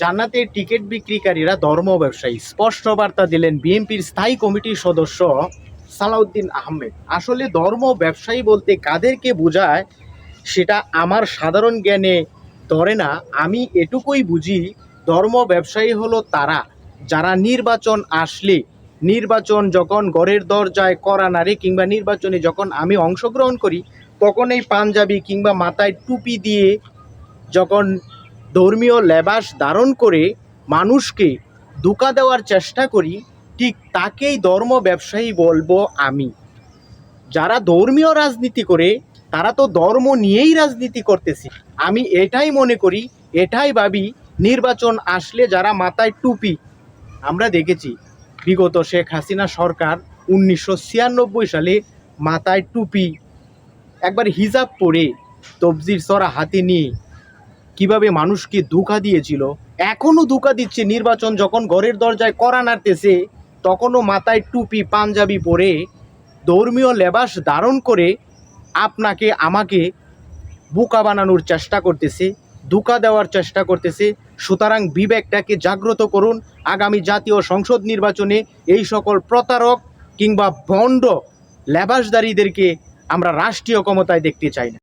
জান্নাতের টিকিট বিক্রিকারীরা ধর্ম ব্যবসায়ী, স্পষ্ট বার্তা দিলেন বিএনপির স্থায়ী কমিটির সদস্য সালাউদ্দিন আহমেদ। আসলে ধর্ম ব্যবসায়ী বলতে কাদেরকে বোঝায় সেটা আমার সাধারণ জ্ঞানে ধরে না। আমি এটুকুই বুঝি, ধর্ম ব্যবসায়ী হলো তারা যারা নির্বাচন আসলে, নির্বাচন যখন ঘরের দরজায় করা নাড়ে কিংবা নির্বাচনে যখন আমি অংশগ্রহণ করি, তখন এই পাঞ্জাবি কিংবা মাথায় টুপি দিয়ে যখন ধর্মীয় লেবাস ধারণ করে মানুষকে ধোঁকা দেওয়ার চেষ্টা করি, ঠিক তাকেই ধর্ম ব্যবসায়ী বলবো আমি। যারা ধর্মীয় রাজনীতি করে তারা তো ধর্ম নিয়েই রাজনীতি করতেছে। আমি এটাই মনে করি, এটাই ভাবি, নির্বাচন আসলে যারা মাথায় টুপি, আমরা দেখেছি বিগত শেখ হাসিনা সরকার 1996 সালে মাথায় টুপি, একবার হিজাব পরে তবজির সরা হাতে নিয়ে কিভাবে মানুষকে ধোঁকা দিয়েছিল, এখনও ধোঁকা দিচ্ছে। নির্বাচন যখন ঘরের দরজায় কড়া নাড়তেছে তখনও মাথায় টুপি পাঞ্জাবি পরে ধর্মীয় লেবাস ধারণ করে আপনাকে আমাকে বোকা বানানোর চেষ্টা করতেছে, ধোঁকা দেওয়ার চেষ্টা করতেছে। সুতরাং বিবেকটাকে জাগ্রত করুন। আগামী জাতীয় সংসদ নির্বাচনে এই সকল প্রতারক কিংবা ভণ্ড লেবাসদারীদেরকে আমরা রাষ্ট্রীয় ক্ষমতায় দেখতে চাই না।